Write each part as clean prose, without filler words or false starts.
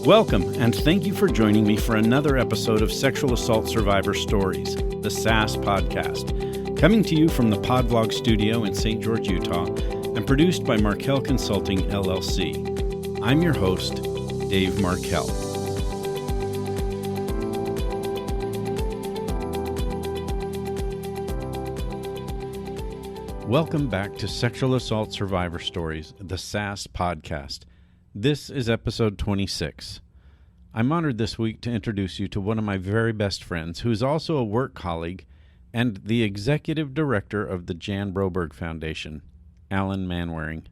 Welcome, and thank you for joining me for another episode of Sexual Assault Survivor Stories, the SAS podcast, coming to you from the Podvlog studio in St. George, Utah, and produced by Markel Consulting, LLC. I'm your host, Dave Markel. Welcome back to Sexual Assault Survivor Stories, the SAS podcast. This is episode 26. I'm honored this week to introduce you to one of my very best friends, who is also a work colleague and the executive director of the Jan Broberg Foundation, Alan Manwaring.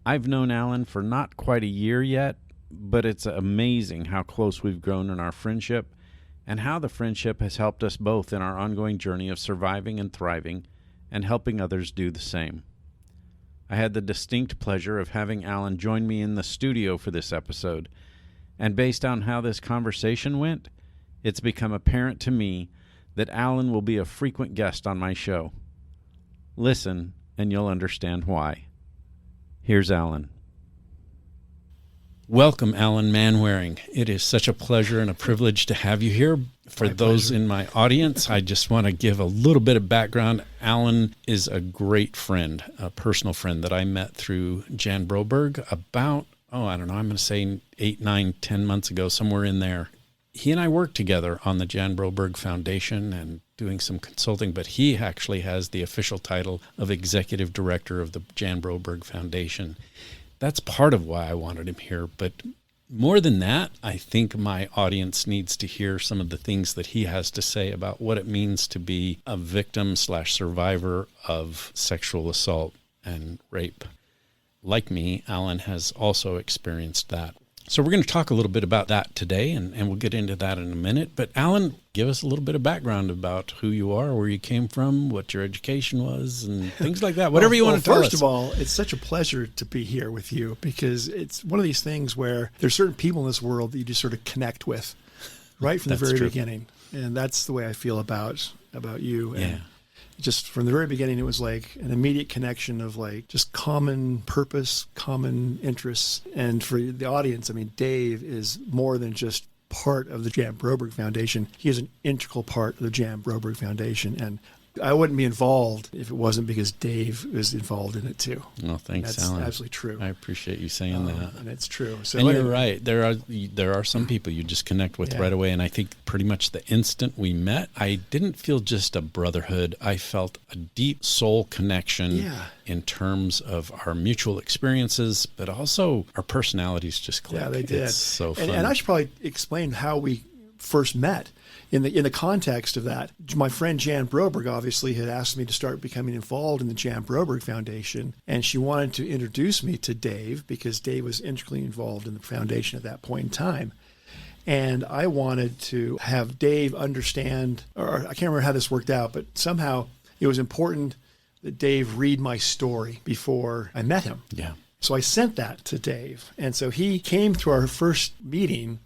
I've known Alan for not quite a year yet, but it's amazing how close we've grown in our friendship and how the friendship has helped us both in our ongoing journey of surviving and thriving and helping others do the same. I had the distinct pleasure of having Alan join me in the studio for this episode, and based on how this conversation went, it's become apparent to me that Alan will be a frequent guest on my show. Listen, and you'll understand why. Here's Alan. Welcome, Alan Manwaring. It is such a pleasure and a privilege to have you here. For those in my audience, I just want to give a little bit of background. Alan is a great friend, a personal friend that I met through Jan Broberg about, I'm going to say 8, 9, 10 months ago, somewhere in there. He and I worked together on the Jan Broberg Foundation and doing some consulting, but he actually has the official title of executive director of the Jan Broberg Foundation. That's part of why I wanted him here, but more than that, I think my audience needs to hear some of the things that he has to say about what it means to be a victim/survivor of sexual assault and rape. Like me, Alan has also experienced that. So we're going to talk a little bit about that today, and we'll get into that in a minute. But Alan, give us a little bit of background about who you are, where you came from, what your education was, and things like that. Whatever you want to tell us. First of all, it's such a pleasure to be here with you, because it's one of these things where there's certain people in this world that you just sort of connect with right from the very beginning. And that's the way I feel about you. Yeah. And just from the very beginning, it was like an immediate connection of like just common purpose, common interests. And for the audience, I mean, Dave is more than just part of the Jan Broberg Foundation. He is an integral part of the Jan Broberg Foundation. And I wouldn't be involved if it wasn't because Dave was involved in it too. Well, thanks, That's Alan. absolutely true. I appreciate you saying that. And it's true. So and you're right. There are some people you just connect with right away. And I think pretty much the instant we met, I didn't feel just a brotherhood. I felt a deep soul connection in terms of our mutual experiences, but also our personalities just clicked. Yeah, they did. It's so fun. And I should probably explain how we first met. In the context of that, my friend Jan Broberg obviously had asked me to start becoming involved in the Jan Broberg Foundation, and she wanted to introduce me to Dave because Dave was integrally involved in the foundation at that point in time. And I wanted to have Dave understand, or I can't remember how this worked out, but somehow it was important that Dave read my story before I met him. Yeah. So I sent that to Dave. And so he came to our first meeting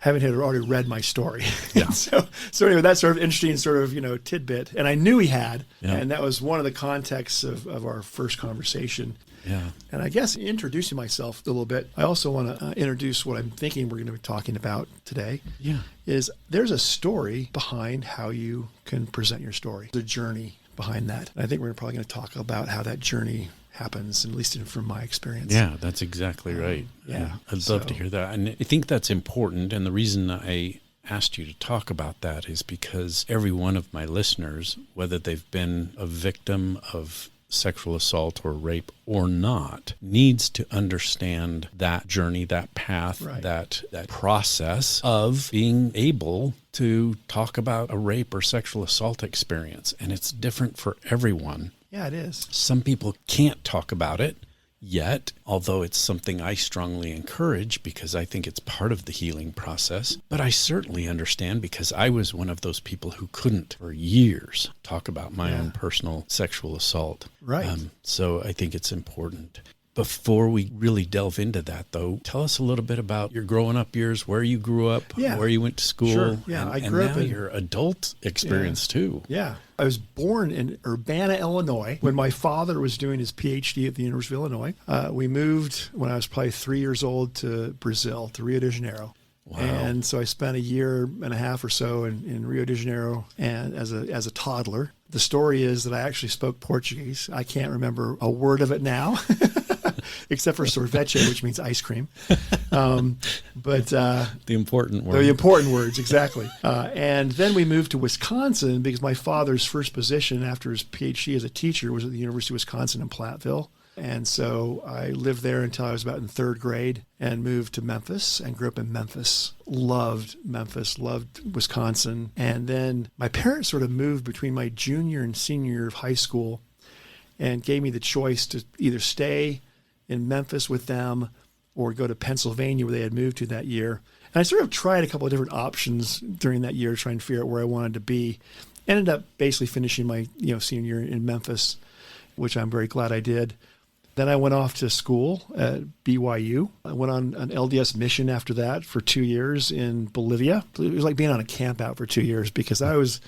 having had already read my story. Yeah. so anyway, that's sort of interesting sort of, tidbit. And I knew he had, and that was one of the contexts of our first conversation. Yeah. And I guess introducing myself a little bit, I also want to introduce what I'm thinking we're going to be talking about today. Yeah. Is there's a story behind how you can present your story, the journey behind that. And I think we're probably going to talk about how that journey happens, at least from my experience. Yeah, that's exactly right. Yeah. I'd love to hear that. And I think that's important. And the reason I asked you to talk about that is because every one of my listeners, whether they've been a victim of sexual assault or rape or not, needs to understand that journey, that path, that process of being able to talk about a rape or sexual assault experience. And it's different for everyone. Yeah, it is. Some people can't talk about it yet, although it's something I strongly encourage because I think it's part of the healing process. But I certainly understand because I was one of those people who couldn't for years talk about my own personal sexual assault. Right. So I think it's important. Before we really delve into that, though, tell us a little bit about your growing up years, where you grew up, where you went to school, Sure. Yeah, I grew up in your adult experience too. Yeah. I was born in Urbana, Illinois, when my father was doing his PhD at the University of Illinois. We moved when I was probably 3 years old to Brazil, to Rio de Janeiro. Wow. And so I spent a year and a half or so in Rio de Janeiro and as a toddler. The story is that I actually spoke Portuguese. I can't remember a word of it now, except for sorvete, which means ice cream. But the important words. The important words, exactly. And then we moved to Wisconsin because my father's first position after his PhD as a teacher was at the University of Wisconsin in Platteville. And so I lived there until I was about in third grade and moved to Memphis and grew up in Memphis. Loved Memphis, loved Wisconsin. And then my parents sort of moved between my junior and senior year of high school and gave me the choice to either stay in Memphis with them or go to Pennsylvania where they had moved to that year. And I sort of tried a couple of different options during that year trying to figure out where I wanted to be. Ended up basically finishing my senior year in Memphis, which I'm very glad I did. Then I went off to school at BYU. I went on an LDS mission after that for 2 years in Bolivia. It was like being on a camp out for 2 years because I was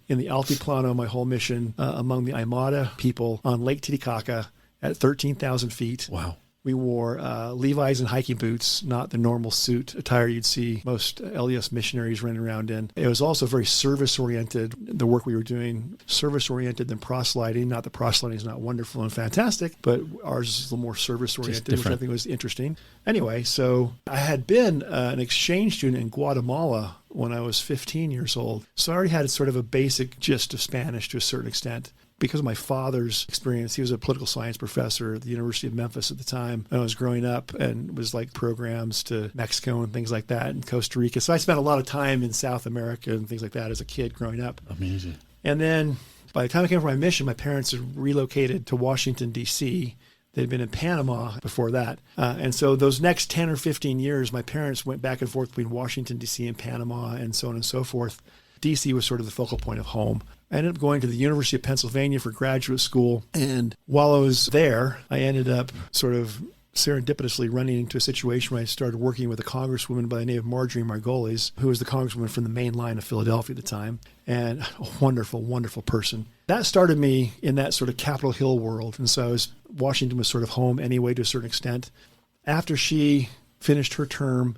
in the Altiplano my whole mission among the Aymara people on Lake Titicaca at 13,000 feet. Wow. We wore Levi's and hiking boots, not the normal suit attire you'd see most LDS missionaries running around in. It was also very service-oriented, the work we were doing, service-oriented than proselyting. Not that proselyting is not wonderful and fantastic, but ours is a little more service-oriented, which I think was interesting. Anyway, so I had been an exchange student in Guatemala when I was 15 years old. So I already had sort of a basic gist of Spanish to a certain extent. Because of my father's experience, he was a political science professor at the University of Memphis at the time. And I was growing up and was like programs to Mexico and things like that and Costa Rica. So I spent a lot of time in South America and things like that as a kid growing up. Amazing. And then by the time I came for my mission, my parents had relocated to Washington, D.C. They'd been in Panama before that. And so those next 10 or 15 years, my parents went back and forth between Washington, D.C. and Panama and so on and so forth. D.C. was sort of the focal point of home. I ended up going to the University of Pennsylvania for graduate school. And while I was there, I ended up sort of serendipitously running into a situation where I started working with a congresswoman by the name of Marjorie Margolis, who was the congresswoman from the main line of Philadelphia at the time, and a wonderful, wonderful person. That started me in that sort of Capitol Hill world. And so Washington was sort of home anyway to a certain extent. After she finished her term,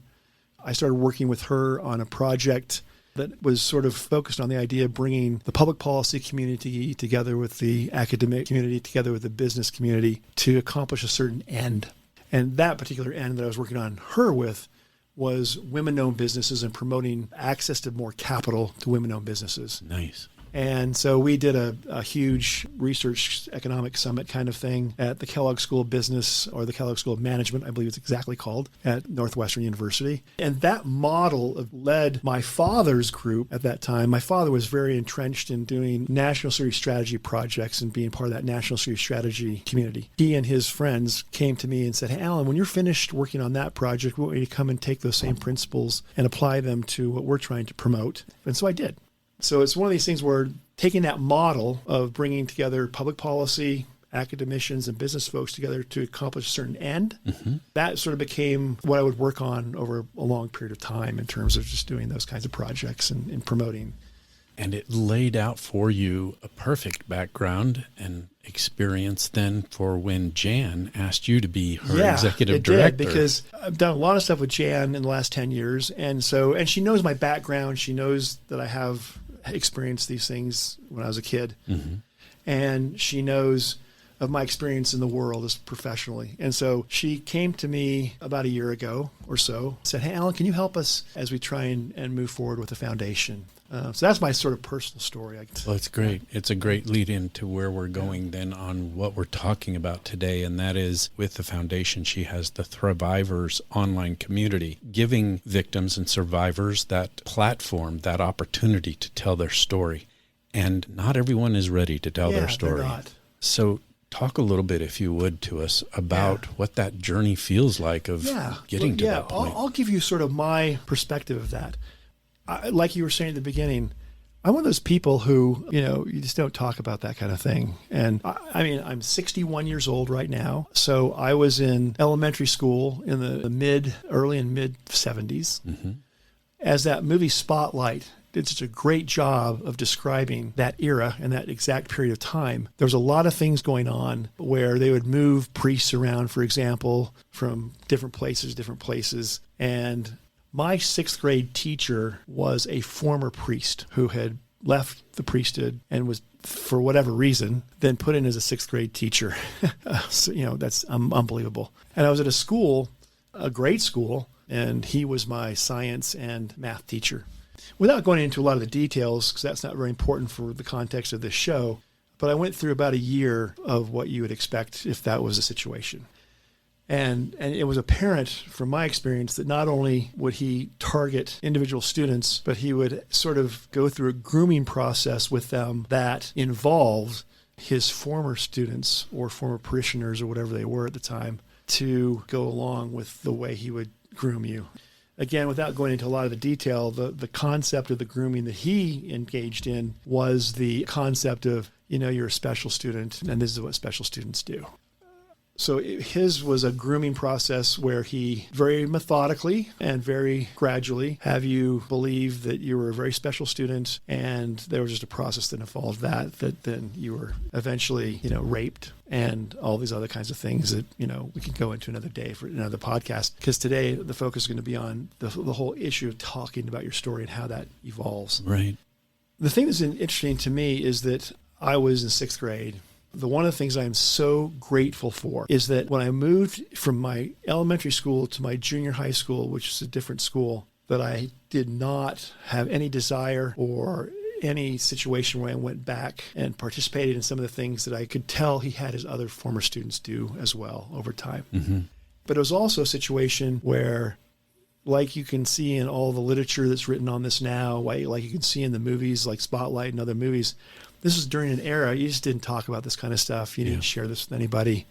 I started working with her on a project that was sort of focused on the idea of bringing the public policy community together with the academic community, together with the business community to accomplish a certain end. And that particular end that I was working on her with was women-owned businesses and promoting access to more capital to women-owned businesses. Nice. And so we did a huge research economic summit kind of thing at the Kellogg School of Business, or the Kellogg School of Management, I believe it's exactly called, at Northwestern University. And that model led my father's group at that time. My father was very entrenched in doing national security strategy projects and being part of that national security strategy community. He and his friends came to me and said, "Hey, Alan, when you're finished working on that project, we want you to come and take those same principles and apply them to what we're trying to promote." And so I did. So it's one of these things where taking that model of bringing together public policy, academicians, and business folks together to accomplish a certain end, that sort of became what I would work on over a long period of time in terms of just doing those kinds of projects and promoting. And it laid out for you a perfect background and experience then for when Jan asked you to be her executive director. Did, because I've done a lot of stuff with Jan in the last 10 years. And she knows my background. She knows that I have experienced these things when I was a kid. And she knows of my experience in the world as professionally. And so she came to me about a year ago or so, said, "Hey, Alan, can you help us as we try and move forward with the foundation?" So that's my sort of personal story. Well, it's great. It's a great lead in to where we're going then on what we're talking about today. And that is with the foundation, she has the Thrivivors online community, giving victims and survivors that platform, that opportunity to tell their story. And not everyone is ready to tell their story. They're not. So talk a little bit, if you would, to us about what that journey feels like of getting to that point. I'll give you sort of my perspective of that. Like you were saying at the beginning, I'm one of those people who, you just don't talk about that kind of thing. And I mean, I'm 61 years old right now. So I was in elementary school in the early and mid 70s. Mm-hmm. As that movie Spotlight did such a great job of describing that era and that exact period of time, there was a lot of things going on where they would move priests around, for example, from different places. And my sixth grade teacher was a former priest who had left the priesthood and was, for whatever reason, then put in as a sixth grade teacher. So, that's unbelievable. And I was at a grade school, and he was my science and math teacher. Without going into a lot of the details, because that's not very important for the context of this show, but I went through about a year of what you would expect if that was a situation. And it was apparent from my experience that not only would he target individual students, but he would sort of go through a grooming process with them that involved his former students or former parishioners or whatever they were at the time to go along with the way he would groom you. Again, without going into a lot of the detail, the concept of the grooming that he engaged in was the concept of, you're a special student, and this is what special students do. So his was a grooming process where he very methodically and very gradually have you believe that you were a very special student, and there was just a process that involved that then you were eventually, raped and all these other kinds of things that, we could go into another day for another podcast, because today the focus is going to be on the whole issue of talking about your story and how that evolves. Right. The thing that's interesting to me is that I was in sixth grade. One of the things I am so grateful for is that when I moved from my elementary school to my junior high school, which is a different school, that I did not have any desire or any situation where I went back and participated in some of the things that I could tell he had his other former students do as well over time. Mm-hmm. But it was also a situation where, like you can see in all the literature that's written on this now, like you can see in the movies like Spotlight and other movies, this was during an era you just didn't talk about this kind of stuff. You didn't share this with anybody.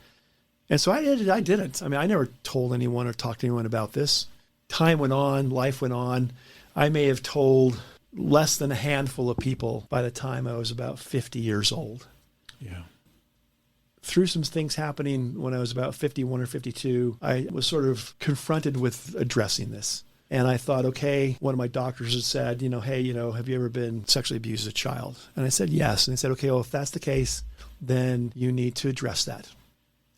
And so I didn't. I mean, I never told anyone or talked to anyone about this. Time went on, life went on. I may have told less than a handful of people by the time I was about 50 years old. Yeah. Through some things happening when I was about 51 or 52, I was sort of confronted with addressing this. And I thought, okay, one of my doctors had said, hey, have you ever been sexually abused as a child? And I said, yes. And they said, okay, well, if that's the case, then you need to address that.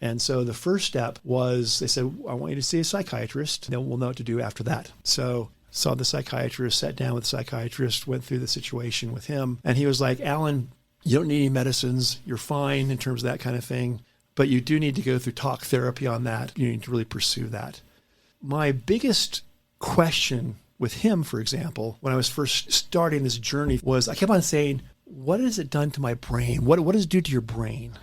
And so the first step was, they said, I want you to see a psychiatrist. Then we'll know what to do after that. So saw the psychiatrist, sat down with the psychiatrist, went through the situation with him. And he was like, Alan, you don't need any medicines. You're fine in terms of that kind of thing. But you do need to go through talk therapy on that. You need to really pursue that. My biggest question with him, for example, when I was first starting this journey was I kept on saying, what has it done to my brain? What does it do to your brain?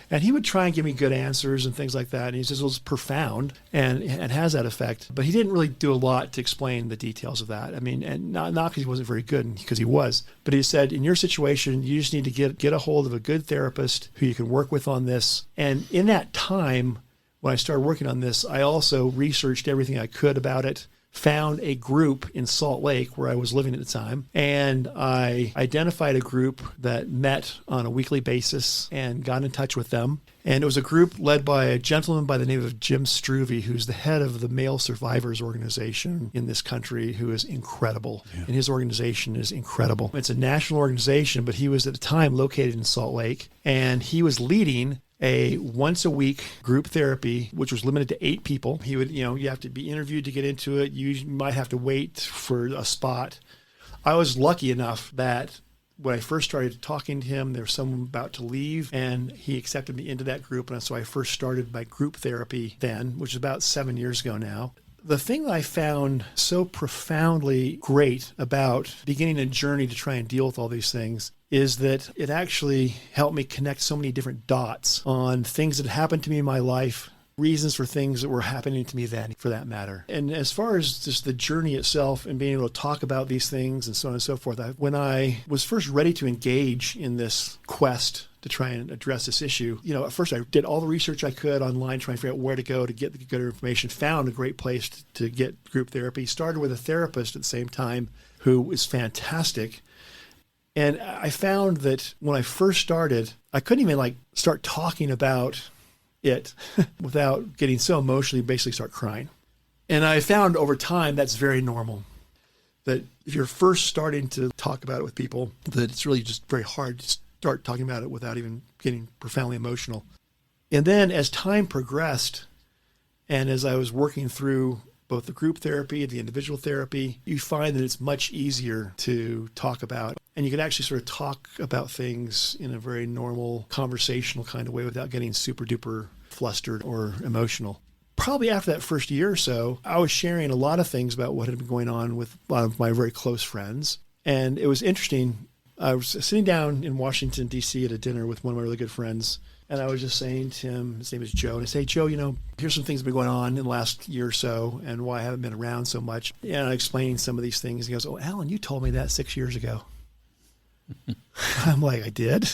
And he would try and give me good answers and things like that. And he says, well, it's profound and has that effect. But he didn't really do a lot to explain the details of that. I mean, and not because he wasn't very good, because he was. But he said, in your situation, you just need to get a hold of a good therapist who you can work with on this. And in that time, when I started working on this, I also researched everything I could about it, found a group in Salt Lake where I was living at the time, and I identified a group that met on a weekly basis and got in touch with them. And it was a group led by a gentleman by the name of Jim Struve, who's the head of the Male Survivors Organization in this country, who is incredible. Yeah. And his organization is incredible. It's a national organization, but he was at the time located in Salt Lake, and he was leading a once-a-week group therapy, which was limited to 8 people. He would, you have to be interviewed to get into it. You might have to wait for a spot. I was lucky enough that when I first started talking to him, there was someone about to leave, and he accepted me into that group. And so I first started my group therapy then, which is about 7 years ago now. The thing that I found so profoundly great about beginning a journey to try and deal with all these things is that it actually helped me connect so many different dots on things that happened to me in my life, reasons for things that were happening to me then, for that matter. And as far as just the journey itself and being able to talk about these things and so on and so forth, when I was first ready to engage in this quest to try and address this issue, at first I did all the research I could online, trying to figure out where to go to get the good information, found a great place to get group therapy, started with a therapist at the same time who is fantastic. And I found that when I first started, I couldn't even start talking about it without getting so emotionally, basically start crying. And I found over time that's very normal. That if you're first starting to talk about it with people, that it's really just very hard to start talking about it without even getting profoundly emotional. And then as time progressed, and as I was working through both the group therapy and the individual therapy, you find that it's much easier to talk about. And you can actually sort of talk about things in a very normal, conversational kind of way without getting super duper flustered or emotional. Probably after that first year or so, I was sharing a lot of things about what had been going on with a lot of my very close friends. And it was interesting. I was sitting down in Washington, D.C. at a dinner with one of my really good friends. And I was just saying to him, his name is Joe, and I say, Joe, here's some things that have been going on in the last year or so and why I haven't been around so much. And I'm explaining some of these things. He goes, oh, Alan, you told me that 6 years ago. I'm like, I did?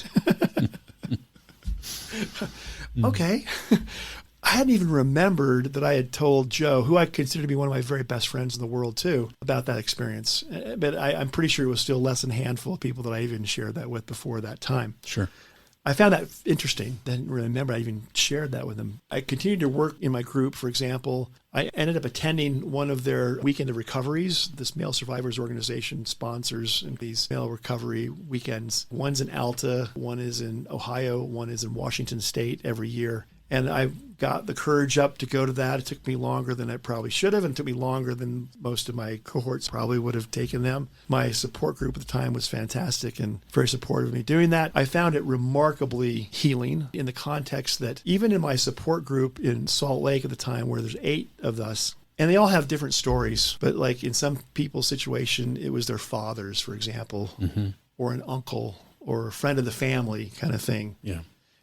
Okay. I hadn't even remembered that I had told Joe, who I consider to be one of my very best friends in the world too, about that experience. But I'm pretty sure it was still less than a handful of people that I even shared that with before that time. Sure. I found that interesting. Didn't really remember I even shared that with them. I continued to work in my group. For example, I ended up attending one of their weekend of recoveries. This male survivors organization sponsors these male recovery weekends. One's in Alta, one is in Ohio, one is in Washington State every year. And I got the courage up to go to that. It took me longer than I probably should have, and it took me longer than most of my cohorts probably would have taken them. My support group at the time was fantastic and very supportive of me doing that. I found it remarkably healing in the context that even in my support group in Salt Lake at the time, where there's 8 of us, and they all have different stories, but like in some people's situation, it was their fathers, for example, or an uncle or a friend of the family kind of thing. Yeah.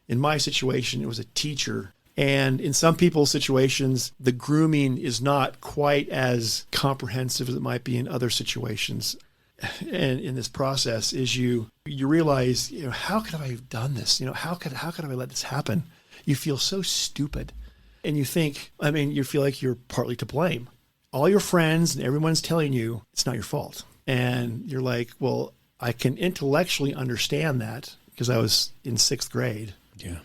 In my situation, it was a teacher. And in some people's situations, the grooming is not quite as comprehensive as it might be in other situations. And in this process is you realize, how could I have done this? How could I let this happen? You feel so stupid. And you think, you feel like you're partly to blame. All your friends and everyone's telling you it's not your fault. And you're like, well, I can intellectually understand that because I was in 6th grade. Yeah.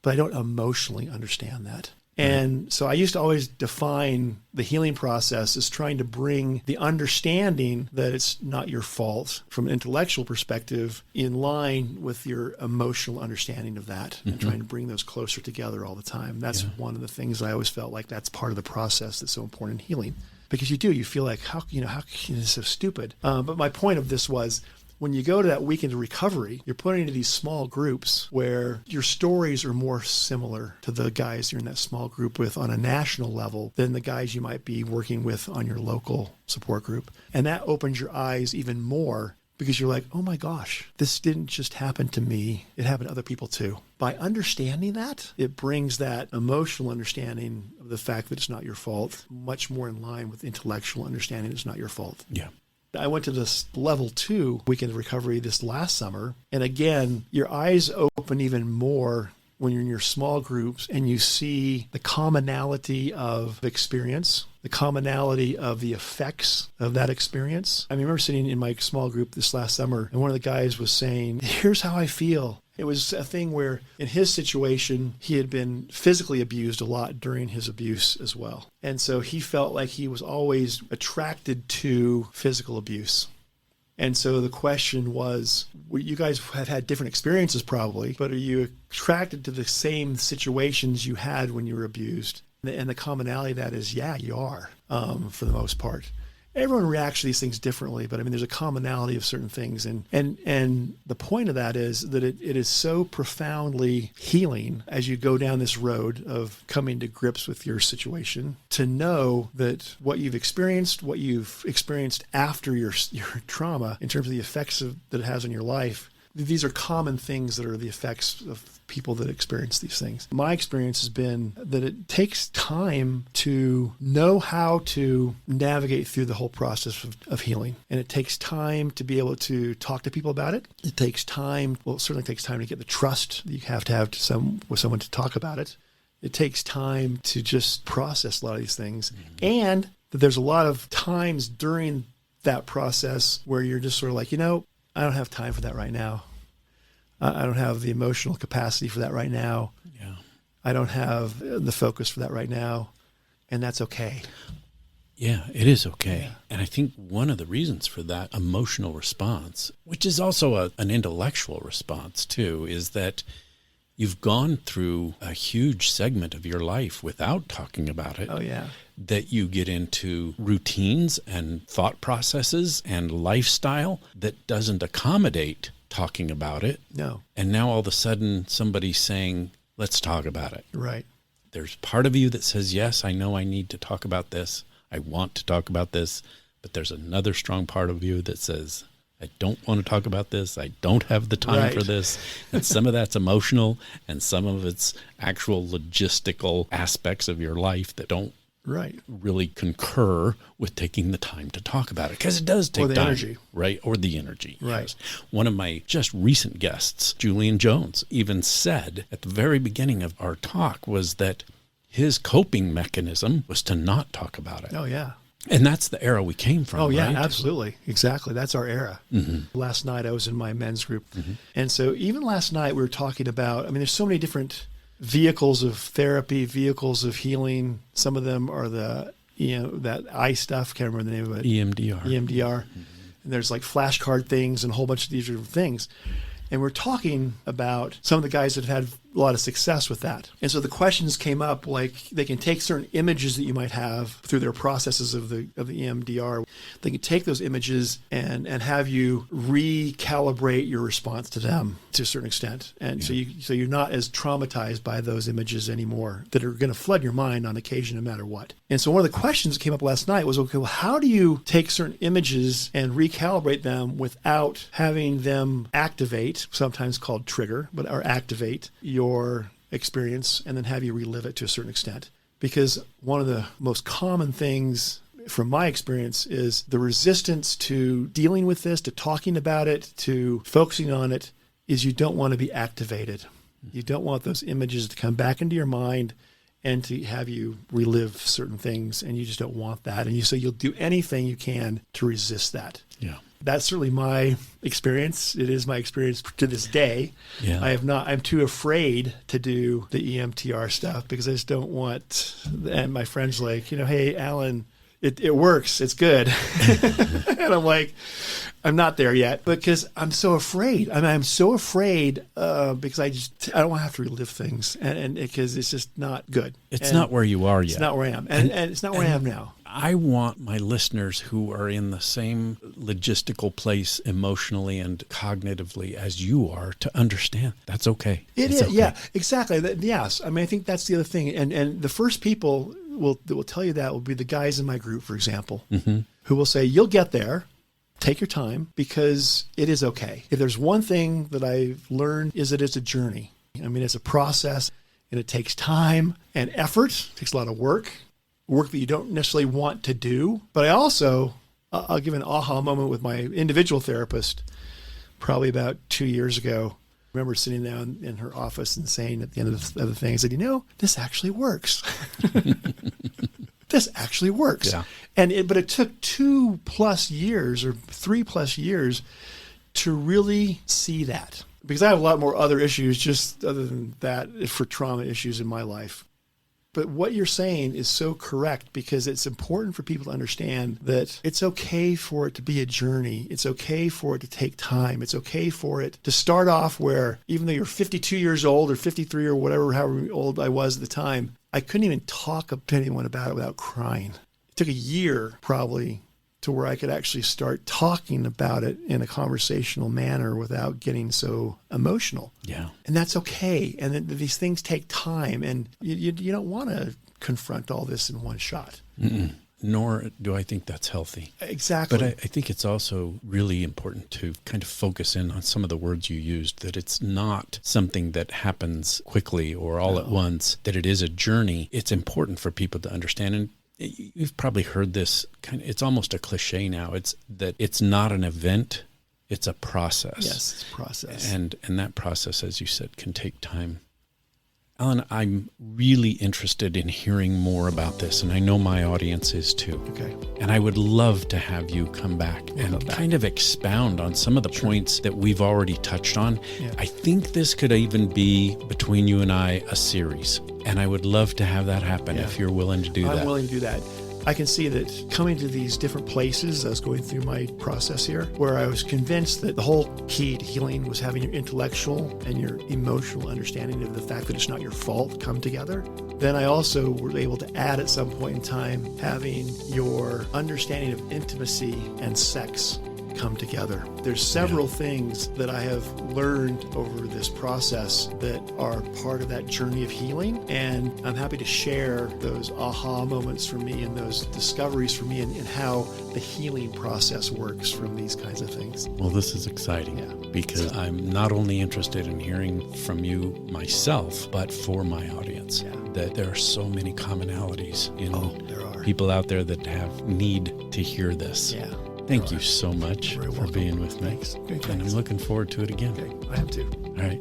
But I don't emotionally understand that. And so I used to always define the healing process as trying to bring the understanding that it's not your fault from an intellectual perspective in line with your emotional understanding of that and trying to bring those closer together all the time. That's one of the things I always felt like that's part of the process that's so important in healing. Because you feel like, how can this is so stupid? But my point of this was, when you go to that weekend of recovery, you're put into these small groups where your stories are more similar to the guys you're in that small group with on a national level than the guys you might be working with on your local support group. And that opens your eyes even more because you're like, oh my gosh, this didn't just happen to me. It happened to other people too. By understanding that, it brings that emotional understanding of the fact that it's not your fault much more in line with intellectual understanding it's not your fault. Yeah. I went to this level 2 weekend of recovery this last summer. And again, your eyes open even more when you're in your small groups and you see the commonality of experience, the commonality of the effects of that experience. I remember sitting in my small group this last summer and one of the guys was saying, here's how I feel. It was a thing where in his situation, he had been physically abused a lot during his abuse as well. And so he felt like he was always attracted to physical abuse. And so the question was, well, you guys have had different experiences probably, but are you attracted to the same situations you had when you were abused? And the commonality of that is, yeah, you are, for the most part. Everyone reacts to these things differently, but there's a commonality of certain things. And the point of that is that it is so profoundly healing as you go down this road of coming to grips with your situation to know that what you've experienced after your trauma in terms of the effects that it has on your life, these are common things that are the effects of people that experience these things. My experience has been that it takes time to know how to navigate through the whole process of healing. And it takes time to be able to talk to people about it. It takes time, it certainly takes time to get the trust that you have to have with someone to talk about it. It takes time to just process a lot of these things. And that there's a lot of times during that process where you're just sort of like, I don't have time for that right now. I don't have the emotional capacity for that right now. Yeah. I don't have the focus for that right now. And that's okay. Yeah, it is okay. Yeah. And I think one of the reasons for that emotional response, which is also an intellectual response too, is that you've gone through a huge segment of your life without talking about it. Oh, yeah. That you get into routines and thought processes and lifestyle that doesn't accommodate talking about it. No. And now all of a sudden somebody's saying, let's talk about it. Right. There's part of you that says, yes, I know I need to talk about this. I want to talk about this. But there's another strong part of you that says, I don't want to talk about this. I don't have the time for this. And some of that's emotional and some of it's actual logistical aspects of your life that don't really concur with taking the time to talk about it, because it does take time, energy. Right? Or the energy. Right. Yes. One of my just recent guests, Julian Jones, even said at the very beginning of our talk was that his coping mechanism was to not talk about it. Oh, yeah. And that's the era we came from. Oh, yeah, right? Absolutely. Exactly. That's our era. Mm-hmm. Last night I was in my men's group. Mm-hmm. And so even last night we were talking about, there's so many different vehicles of therapy, vehicles of healing. Some of them are that eye stuff. Can't remember the name of it. EMDR. Mm-hmm. And there's like flashcard things and a whole bunch of these different things. And we're talking about some of the guys that have had a lot of success with that. And so the questions came up, like they can take certain images that you might have through their processes of the EMDR. They can take those images and have you recalibrate your response to them to a certain extent. And so you're not as traumatized by those images anymore that are going to flood your mind on occasion no matter what. And so one of the questions that came up last night was, okay, well, how do you take certain images and recalibrate them without having them activate, sometimes called trigger, or activate your experience and then have you relive it to a certain extent? Because one of the most common things from my experience is the resistance to dealing with this, to talking about it, to focusing on it, is you don't want to be activated. You don't want those images to come back into your mind and to have you relive certain things, and you just don't want that. And so you'll do anything you can to resist that. Yeah. That's certainly my experience. It is my experience to this day. Yeah. I'm too afraid to do the EMTR stuff because I just don't want, and my friend's like, hey, Alan, it works. It's good. And I'm like, I'm not there yet because I'm so afraid. I'm so afraid because I don't want to have to relive things and because it's just not good. It's not where you are yet. It's not where I am. And it's not where I am now. I want my listeners who are in the same logistical place emotionally and cognitively as you are to understand that's okay. It's okay. Yeah, exactly. Yes. I think that's the other thing. And the first people that will tell you that will be the guys in my group, for example, who will say, you'll get there. Take your time because it is okay. If there's one thing that I've learned is that it's a journey. It's a process and it takes time and effort. It takes a lot of work that you don't necessarily want to do. But I'll give an aha moment with my individual therapist probably about 2 years ago. I remember sitting down in her office and saying at the end of the thing, I said, this actually works. This actually works. Yeah. But it took 2+ years or 3+ years to really see that. Because I have a lot more other issues just other than that for trauma issues in my life. But what you're saying is so correct because it's important for people to understand that it's okay for it to be a journey. It's okay for it to take time. It's okay for it to start off where even though you're 52 years old or 53 or whatever, however old I was at the time, I couldn't even talk to anyone about it without crying. It took a year probably to where I could actually start talking about it in a conversational manner without getting so emotional. Yeah. And that's okay. And then these things take time and you don't want to confront all this in one shot. Mm-mm. Nor do I think that's healthy. Exactly. But I think it's also really important to kind of focus in on some of the words you used, that it's not something that happens quickly or all at once, that it is a journey. It's important for people to understand. And you've probably heard this it's almost a cliche now. It's that it's not an event, it's a process. Yes, it's a process. And that process, as you said, can take time. Alan, I'm really interested in hearing more about this, and I know my audience is too. Okay. And I would love to have you come back and kind of expound on some of the points that we've already touched on. Yeah. I think this could even be, between you and I, a series. And I would love to have that happen if you're willing to do that. I'm willing to do that. I can see that coming to these different places, I was going through my process here, where I was convinced that the whole key to healing was having your intellectual and your emotional understanding of the fact that it's not your fault come together. Then I also was able to add at some point in time having your understanding of intimacy and sex come together. There's several things that I have learned over this process that are part of that journey of healing, and I'm happy to share those aha moments for me and those discoveries for me and how the healing process works from these kinds of things. Well, this is exciting because I'm not only interested in hearing from you myself, but for my audience, that there are so many commonalities in people out there that have need to hear this. Yeah. Thank you so much for being with me. Thanks. And I'm looking forward to it again. Okay, I am too. All right.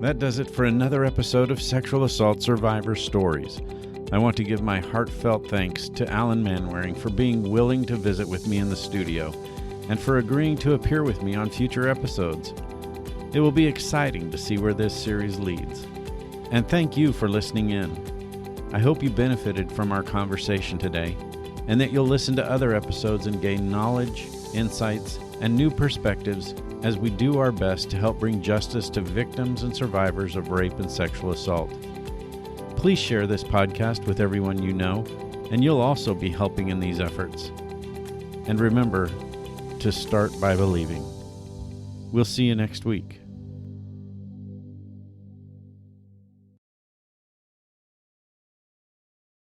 That does it for another episode of Sexual Assault Survivor Stories. I want to give my heartfelt thanks to Alan Manwaring for being willing to visit with me in the studio and for agreeing to appear with me on future episodes. It will be exciting to see where this series leads. And thank you for listening in. I hope you benefited from our conversation today, and that you'll listen to other episodes and gain knowledge, insights, and new perspectives as we do our best to help bring justice to victims and survivors of rape and sexual assault. Please share this podcast with everyone you know, and you'll also be helping in these efforts. And remember to start by believing. We'll see you next week.